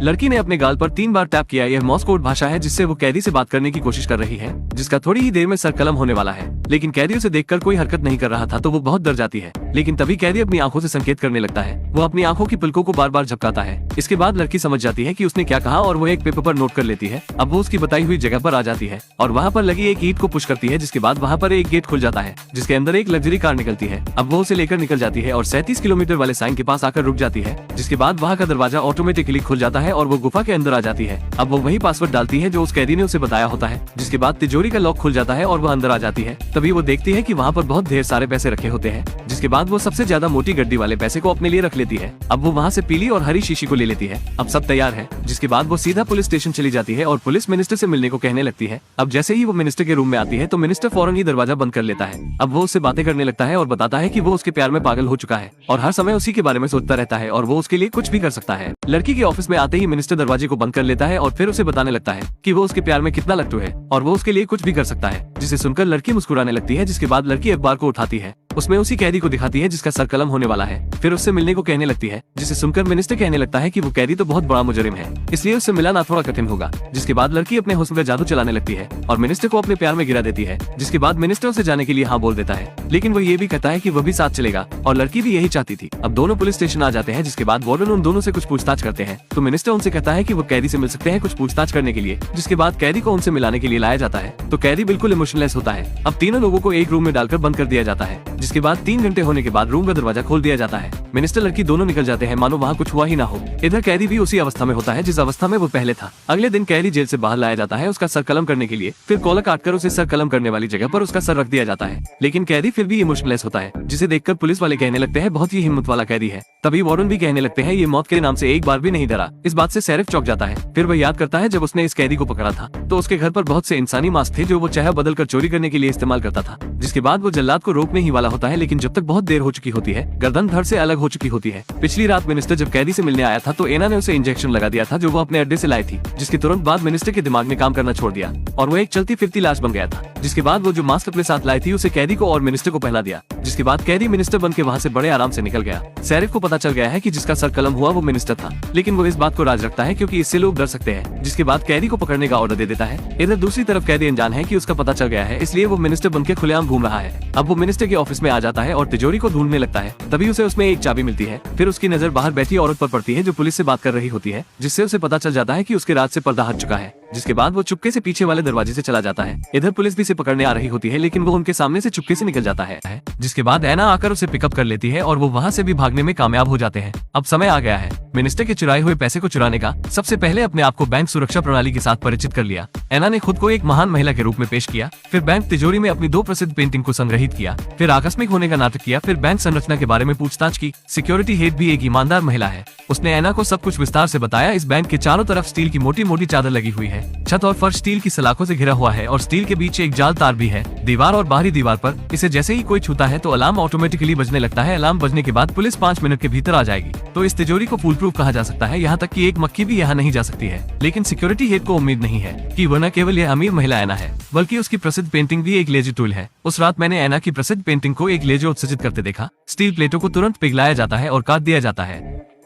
लड़की ने अपने गाल पर 3 बार टैप किया। यह मॉर्स कोड भाषा है जिससे वो कैदी से बात करने की कोशिश कर रही है, जिसका थोड़ी ही देर में सर कलम होने वाला है। लेकिन कैदी उसे देखकर कोई हरकत नहीं कर रहा था तो वो बहुत डर जाती है। लेकिन तभी कैदी अपनी आंखों से संकेत करने लगता है। वो अपनी आंखों की पलकों को बार बार झपकाता है। इसके बाद लड़की समझ जाती है कि उसने क्या कहा और वो एक पेपर पर नोट कर लेती है। अब वो उसकी बताई हुई जगह पर आ जाती है और वहाँ पर लगी एक ईंट को पुश करती है, जिसके बाद वहाँ पर एक गेट खुल जाता है जिसके अंदर एक लग्जरी कार निकलती है। अब वो उसे लेकर निकल जाती है और 37 किलोमीटर वाले साइन के पास आकर रुक जाती है, जिसके बाद वहाँ का दरवाजा ऑटोमेटिकली खुल जाता है और वो गुफा के अंदर आ जाती है। अब वो वही पासवर्ड डालती है जो उस कैदी ने उसे बताया होता है, जिसके बाद तिजोरी का लॉक खुल जाता है और वो अंदर आ जाती है। तभी वो देखती है कि वहाँ पर बहुत ढेर सारे पैसे रखे होते हैं, जिसके बाद वो सबसे ज्यादा मोटी गड्डी वाले पैसे को अपने लिए रख लेती है। अब वो वहाँ से पीली और हरी शीशी को ले लेती है। अब सब तैयार है, जिसके बाद वो सीधा पुलिस स्टेशन चली जाती है और पुलिस मिनिस्टर से मिलने को कहने लगती है। अब जैसे ही वो मिनिस्टर के रूम में आती है तो मिनिस्टर फौरन ही दरवाजा बंद कर लेता है। अब वो उससे बातें करने लगता है और बताता है कि वो उसके प्यार में पागल हो चुका है और हर समय उसी के बारे में सोचता रहता है और वो उसके लिए कुछ भी कर सकता है। लड़की के ऑफिस में आते ही मिनिस्टर दरवाजे को बंद कर लेता है और फिर उसे बताने लगता है कि वो उसके प्यार में कितना लट्टू है और वो उसके लिए कुछ भी कर सकता है, जिसे सुनकर लड़की मुस्कुराने लगती है। जिसके बाद लड़की अखबार को उठाती है, उसमें उसी कैदी को दिखाती है जिसका सर कलम होने वाला है। फिर उससे मिलने को कहने लगती है, जिसे सुनकर मिनिस्टर कहने लगता है कि वो कैदी तो बहुत बड़ा मुजरिम है, इसलिए उससे मिलाना थोड़ा कठिन होगा। जिसके बाद लड़की अपने हुस्न का जादू चलाने लगती है और मिनिस्टर को अपने प्यार में गिरा देती है। जिसके बाद मिनिस्टर उसे जाने के लिए हाँ बोल देता है, लेकिन वो ये भी कहता है कि वो भी साथ चलेगा और लड़की भी यही चाहती थी। अब दोनों पुलिस स्टेशन आ जाते हैं, जिसके बाद वार्डन उन दोनों से कुछ पूछताछ करते हैं तो मिनिस्टर उनसे कहता है कि वो कैदी से मिल सकते हैं कुछ पूछताछ करने के लिए। जिसके बाद कैदी को उनसे मिलाने के लिए लाया जाता है तो कैदी बिल्कुल इमोशनलेस होता है। अब तीनों लोगों को एक रूम में डालकर बंद कर दिया जाता है। जिसके बाद 3 घंटे होने के बाद रूम का दरवाजा खोल दिया जाता है। मिनिस्टर लड़की दोनों निकल जाते हैं मानो वहाँ कुछ हुआ ही ना हो। इधर कैदी भी उसी अवस्था में होता है जिस अवस्था में वो पहले था। अगले दिन कैदी जेल से बाहर लाया जाता है उसका सर कलम करने के लिए। फिर कॉलर काटकर उसे सर कलम करने वाली जगह पर उसका सर रख दिया जाता है। लेकिन कैदी फिर भी इमोशनलेस होता है, जिसे देखकर पुलिस वाले कहने लगते हैं बहुत ही हिम्मत वाला कैदी है। तभी वार्डन भी कहने लगते हैं ये मौत के नाम से एक बार भी नहीं डरा। इस बात से शेरिफ चौंक जाता है। फिर वह याद करता है जब उसने इस कैदी को पकड़ा था तो उसके घर पर बहुत से इंसानी मास्क थे जो वो चेहरा बदल कर चोरी करने के लिए इस्तेमाल करता था। जिसके बाद वो जल्लाद को रोकने ही वाला होता है, लेकिन जब तक बहुत देर हो चुकी होती है, गर्दन धड़ से अलग हो चुकी होती है। पिछली रात मिनिस्टर जब कैदी से मिलने आया था तो एना ने उसे इंजेक्शन लगा दिया था जो वो अपने अड्डे से लाई थी, जिसके तुरंत बाद मिनिस्टर के दिमाग ने काम करना छोड़ दिया और वो एक चलती फिरती लाश बन गया था। जिसके बाद वो जो मास्क अपने साथ लाई थी उसे कैदी को और मिनिस्टर को पहना दिया। जिसके बाद कैदी मिनिस्टर बन के वहाँ से बड़े आराम से निकल गया। शेरिफ को पता चल गया है कि जिसका सर कलम हुआ वो मिनिस्टर था, लेकिन वो इस बात को राज रखता है क्योंकि इससे लोग डर सकते हैं। जिसके बाद कैदी को पकड़ने का ऑर्डर दे देता है। इधर दूसरी तरफ कैदी अनजान है कि उसका पता चल गया है, इसलिए वो मिनिस्टर बन के खुलेआम घूम रहा है। अब वो मिनिस्टर के ऑफिस में आ जाता है और तिजोरी को ढूंढने लगता है। तभी उसे उसमें एक चाबी मिलती है। फिर उसकी नजर बाहर बैठी औरत पर पड़ती है जो पुलिस से बात कर रही होती है, जिससे उसे पता चल जाता है कि उसके राज से पर्दा हट चुका है। जिसके बाद वो चुपके से पीछे वाले दरवाजे से चला जाता है। इधर पुलिस भी इसे पकड़ने आ रही होती है, लेकिन वो उनके सामने से चुपके से निकल जाता है। जिसके बाद एना आकर उसे पिकअप कर लेती है और वो वहाँ से भी भागने में कामयाब हो जाते हैं। अब समय आ गया है मिनिस्टर के चुराए हुए पैसे को चुराने का। सबसे पहले अपने आप को बैंक सुरक्षा प्रणाली के साथ परिचित कर लिया। एना ने खुद को एक महान महिला के रूप में पेश किया। फिर बैंक तिजोरी में अपनी 2 प्रसिद्ध पेंटिंग को संग्रहित किया। फिर आकस्मिक होने का नाटक किया। फिर बैंक संरचना के बारे में पूछताछ की। सिक्योरिटी हेड भी एक ईमानदार महिला है। उसने एना को सब कुछ विस्तार से बताया। इस बैंक के चारों तरफ स्टील की मोटी मोटी चादर लगी हुई है। छत और फर्श स्टील की सलाखों से घिरा हुआ है और स्टील के बीच एक जाल तार भी है दीवार और बाहरी दीवार पर। इसे जैसे ही कोई छूता है तो अलार्म ऑटोमेटिकली बजने लगता है। अलार्म बजने के बाद पुलिस 5 मिनट के भीतर आ जाएगी। तो इस तिजोरी को फूल प्रूफ कहा जा सकता है, यहाँ तक कि एक मक्खी भी यहाँ नहीं जा सकती है। लेकिन सिक्योरिटी हेड को उम्मीद नहीं है कि वह न केवल यह अमीर महिला एना है बल्कि उसकी प्रसिद्ध पेंटिंग भी एक लेजर टूल है। उस रात मैंने एना की प्रसिद्ध पेंटिंग को एक लेजर उत्सर्जित करते देखा। स्टील प्लेटों को तुरंत पिघलाया जाता है और काट दिया जाता है।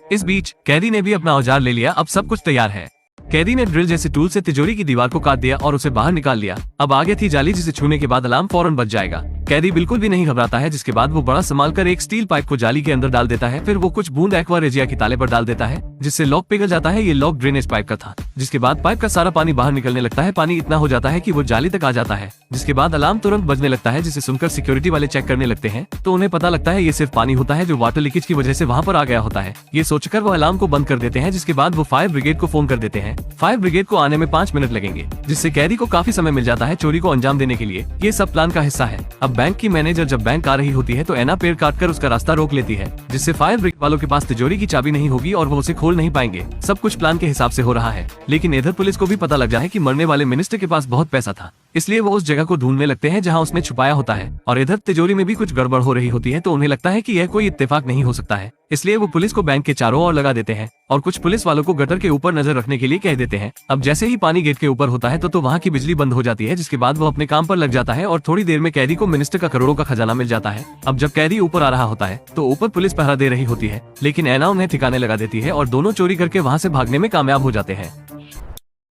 इस बीच कैदी ने भी अपना औजार ले लिया। अब सब कुछ तैयार है। कैदी ने ड्रिल जैसे टूल से तिजोरी की दीवार को काट दिया और उसे बाहर निकाल लिया। अब आगे थी जाली जिसे छूने के बाद अलार्म फौरन बज जाएगा। कैदी बिल्कुल भी नहीं घबराता है। जिसके बाद वो बड़ा संभाल कर एक स्टील पाइप को जाली के अंदर डाल देता है। फिर वो कुछ बूंद एक्वा रेजिया के ताले पर डाल देता है, जिससे लॉक पिघल जाता है। ये लॉक ड्रेनेज पाइप का था। जिसके बाद पाइप का सारा पानी बाहर निकलने लगता है। पानी इतना हो जाता है कि वो जाली तक आ जाता है। जिसके बाद अलार्म तुरंत बजने लगता है, जिसे सुनकर सिक्योरिटी वाले चेक करने लगते हैं तो उन्हें पता लगता है ये सिर्फ पानी होता है जो वाटर लीकेज की वजह से वहाँ पर आ गया होता है। ये सोचकर वो अलार्म को बंद कर देते हैं। जिसके बाद वो फायर ब्रिगेड को फोन कर देते हैं। फायर ब्रिगेड को आने में 5 मिनट लगेंगे, जिससे कैदी को काफी समय मिल जाता है चोरी को अंजाम देने के लिए। ये सब प्लान का हिस्सा है। अब बैंक की मैनेजर जब बैंक आ रही होती है तो एना पेड़ काटकर उसका रास्ता रोक लेती है, जिससे फायर ब्रिगेड वालों के पास तिजोरी की चाबी नहीं होगी और वो उसे खोल नहीं पाएंगे। सब कुछ प्लान के हिसाब से हो रहा है। लेकिन इधर पुलिस को भी पता लग जाए कि मरने वाले मिनिस्टर के पास बहुत पैसा था, इसलिए वो उस जगह को ढूंढने लगते हैं जहां उसने छुपाया होता है। और इधर तिजोरी में भी कुछ गड़बड़ हो रही होती है तो उन्हें लगता है कि यह कोई इत्तेफाक नहीं हो सकता है, इसलिए वो पुलिस को बैंक के चारों ओर लगा देते हैं। और कुछ पुलिस वालों को गटर के ऊपर नजर रखने के लिए कह देते हैं। अब जैसे ही पानी गेट के ऊपर होता है तो वहाँ की बिजली बंद हो जाती है, जिसके बाद वो अपने काम पर लग जाता है और थोड़ी देर में कैदी को मिनिस्टर का करोड़ों का खजाना मिल जाता है। अब जब कैदी ऊपर आ रहा होता है तो ऊपर पुलिस पहरा दे रही होती है, लेकिन ऐना उन्हें ठिकाने लगा देती है और दोनों चोरी करके वहाँ से भागने में कामयाब हो जाते हैं।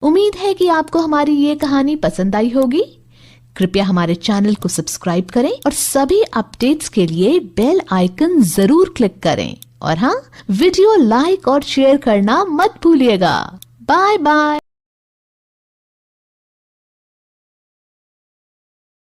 उम्मीद है कि आपको हमारी ये कहानी पसंद आई होगी। कृपया हमारे चैनल को सब्सक्राइब करें और सभी अपडेट्स के लिए बेल आइकन जरूर क्लिक करें। और हाँ, वीडियो लाइक और शेयर करना मत भूलिएगा। Bye bye.